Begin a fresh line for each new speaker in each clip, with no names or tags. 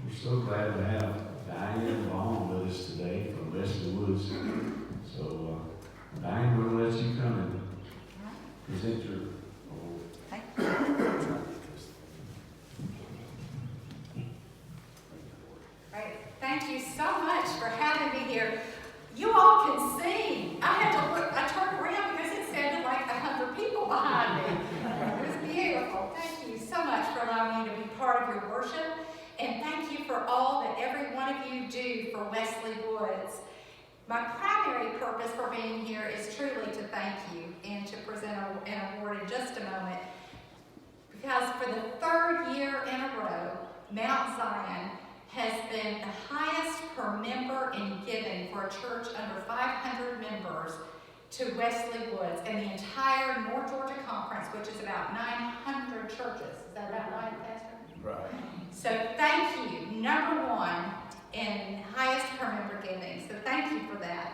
We're so glad to have Diane Long with us today from Wesley Woods. So, Diane, we're going to let you come and present your.
Right. Thank you so much for having me here. You all can sing. I had to look, I turned around because it sounded like 100 people behind me. It was beautiful. Thank you so much for allowing me to be part of your worship. And thank you for all that every one of you do for Wesley Woods. My primary purpose for being here is truly to thank you and to present an award in just a moment. Because for the third year in a row, Mount Zion has been the highest per member in giving for a church under 500 members to Wesley Woods and the entire North Georgia Conference, which is about 900 churches. Is that about right, Pastor?
Right.
So thank you, number one in highest per member giving. So thank you for that.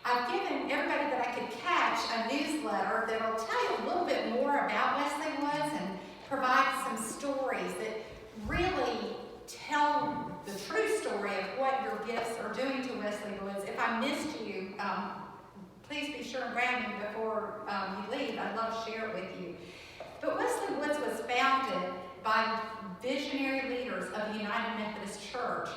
I've given everybody that I could catch a newsletter that will tell you a little bit more about Wesley Woods and provide some stories that really tell the true story of what your gifts are doing to Wesley Woods. If I missed you, please be sure and grab me before you leave. I'd love to share it with you. But Wesley Woods was founded by visionary leaders of the United Methodist Church.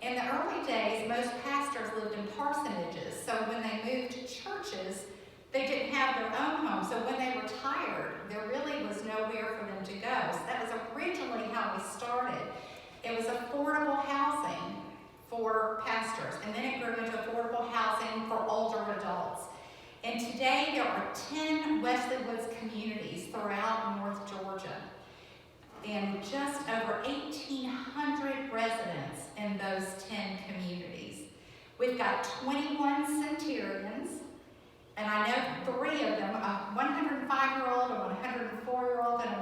In the early days, most pastors lived in parsonages, so when they moved to churches, they didn't have their own home. So when they retired, there really was nowhere for them to go. So that was originally how we started. It was affordable housing for pastors, and then it grew into affordable housing for older adults. And today there are 10 Wesley Woods communities throughout North Georgia, and just over 1,800 residents in those 10 communities. We've got 21 centurions, and I know 3 of them, a 105-year-old, a 104-year-old, and a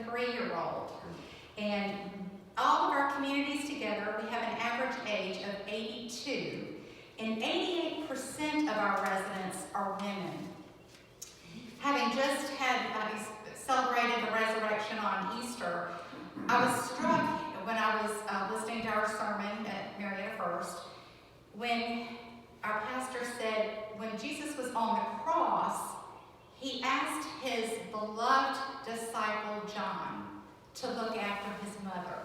103-year-old. And all of our communities together, we have an average age of 82, and 88% of our residents are women. Having just celebrated the resurrection on Easter, I was struck when I was listening to our sermon at Marietta First, when our pastor said, when Jesus was on the cross, he asked his beloved disciple John to look after his mother.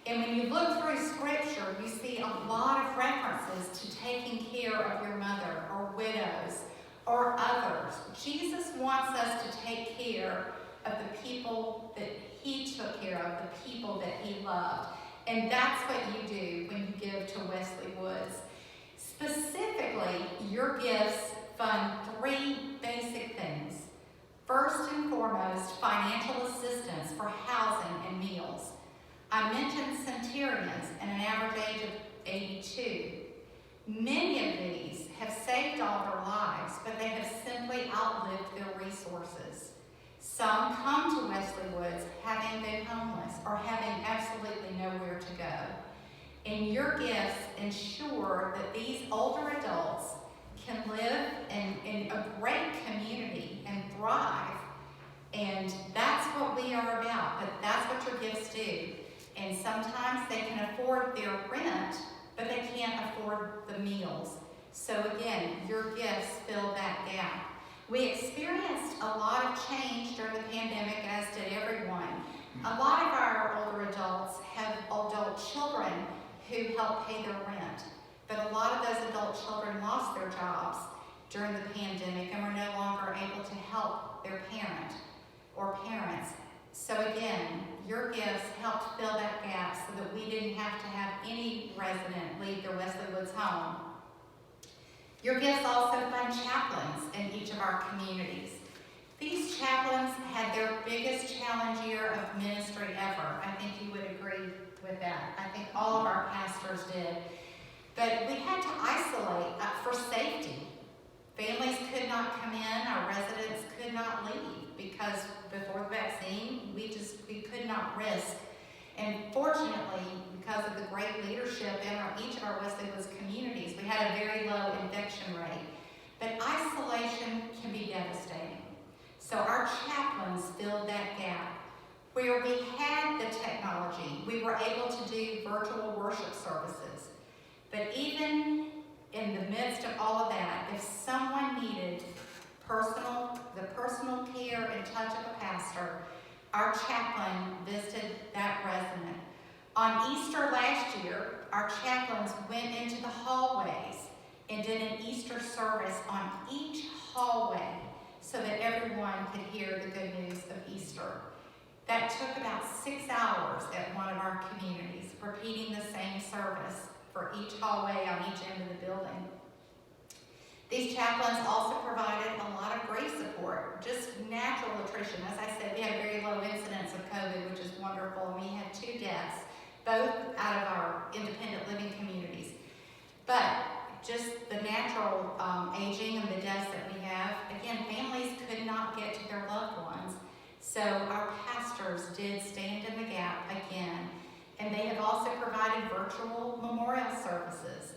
And when you look through Scripture, you see a lot of references to taking care of your mother or widows or others. Jesus wants us to take care of the people that he took care of, the people that he loved. And that's what you do when you give to Wesley Woods. Specifically, your gifts fund 3 basic things. First and foremost, financial assistance for housing and meals. I mentioned centurions and an average age of 82. Many of these have saved all their lives, but they have simply outlived their resources. Some come to Wesley Woods having been homeless or having absolutely nowhere to go. And your gifts ensure that these older adults can live in a great community and thrive. And that's what we are about, but that's what your gifts do. And sometimes they can afford their rent, but they can't afford the meals. So again, your gifts fill that gap. We experienced a lot of change during the pandemic, as did everyone. A lot of our older adults have adult children who help pay their rent, but a lot of those adult children lost their jobs during the pandemic and were no longer able to help their parent or parents. So again, your gifts helped fill that gap so that we didn't have to have any resident leave their Wesley Woods home. Your gifts also fund chaplains in each of our communities. These chaplains had their biggest challenge year of ministry ever. I think you would agree with that. I think all of our pastors did. But we had to isolate for safety. Families could not come in, our residents could not leave because before the vaccine, we could not risk. And fortunately, because of the great leadership in each of our Wesley Woods communities, we had a very low infection rate. But isolation can be devastating. So our chaplains filled that gap. Where we had the technology, we were able to do virtual worship services. But even in the midst of all of that, if someone needed the personal care and touch of a pastor, our chaplain visited that resident. On Easter last year, our chaplains went into the hallways and did an Easter service on each hallway so that everyone could hear the good news of Easter. That took about 6 hours at one of our communities, repeating the same service for each hallway on each end of the building. These chaplains also provided a lot of grief support, just natural attrition. As I said, we had a very low incidence of COVID, which is wonderful, and we had 2 deaths, both out of our independent living communities. But just the natural aging and the deaths that we have, again, families could not get to their loved ones. So our pastors did stand in the gap again, and they have also provided virtual memorial services.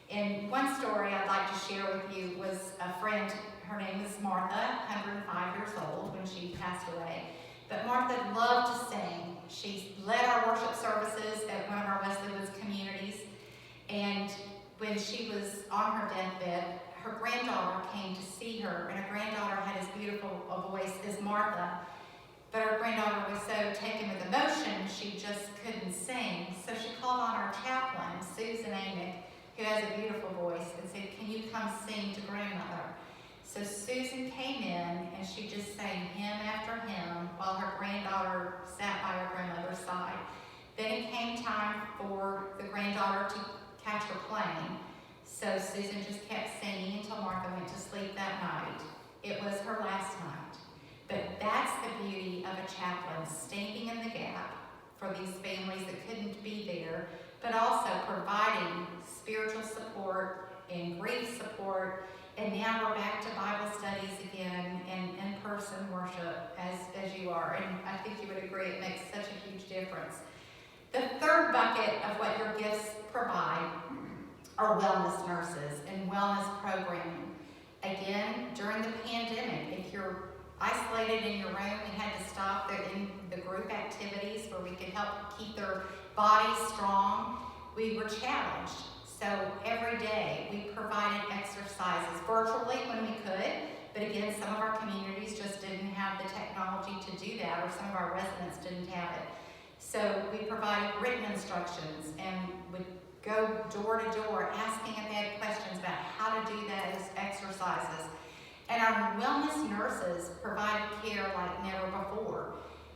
And one story I'd like to share with you was a friend, her name is Martha, 105 years old when she passed away. But Martha loved to sing. She led our worship services at one of our Wesley Woods communities. And when she was on her deathbed, her granddaughter came to see her, and her granddaughter had as beautiful a voice as Martha. But her granddaughter was so taken with emotion, she just couldn't sing. So she called on our chaplain, Susan Amick, who has a beautiful voice, and said, "Can you come sing to grandmother?" So Susan came in, and she just sang hymn after hymn while her granddaughter sat by her grandmother's side. Then it came time for the granddaughter to catch her plane. So Susan just kept singing until Martha went to sleep that night. It was her last night. But that's the beauty of a chaplain, standing in the gap for these families that couldn't be there, but also providing spiritual support and grief support. And now we're back to Bible studies again and in-person worship as you are. And I think you would agree it makes such a huge difference. The third bucket of what your gifts provide are wellness nurses and wellness programming. Again, during the pandemic, if you're isolated in your room, we had to stop the group activities where we could help keep their bodies strong. We were challenged. So every day we provided exercises virtually when we could, but again, some of our communities just didn't have the technology to do that, or some of our residents didn't have it. So we provided written instructions and would go door to door asking if they had questions about how to do those exercises. And our wellness nurses provided care like never before.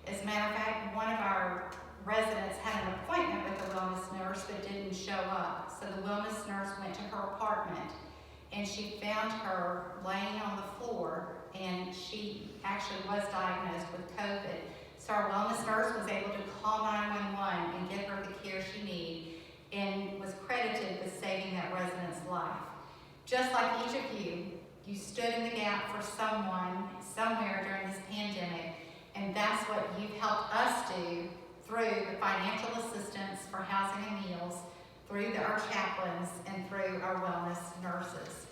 As a matter of fact, one of our residents had an appointment with a wellness nurse but didn't show up. So the wellness nurse went to her apartment and she found her laying on the floor, and she actually was diagnosed with COVID. So our wellness nurse was able to call 911 and get her the care she needed, and was credited with saving that resident's life. Just like each of you, you stood in the gap for someone, somewhere during this pandemic, and that's what you've helped us do through the financial assistance for housing and meals, through our chaplains, and through our wellness nurses.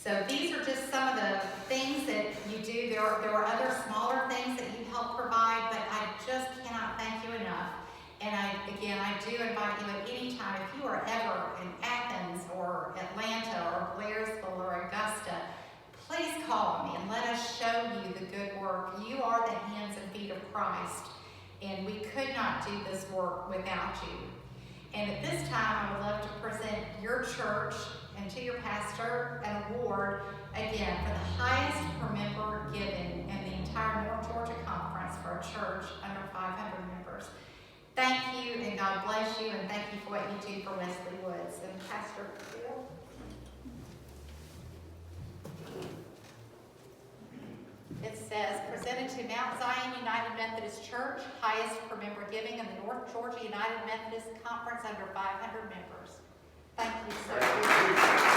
So these are just some of the things that you do. There are other smaller things that you help provide, but I just cannot thank you enough. And I do invite you at any time, if you are ever in Athens or Atlanta or Blairsville or Augusta, please call me and let us show you the good work. You are the hands and feet of Christ, and we could not do this work without you. And at this time, I would love to present your church and to your pastor an award, again, for the highest per member given in the entire North Georgia Conference for a church under 500 members. Thank you, and God bless you, and thank you for what you do for Wesley Woods. And Pastor Bill? It says, presented to Mount Zion United Methodist Church, highest per member giving in the North Georgia United Methodist Conference under 500 members. Thank you so much.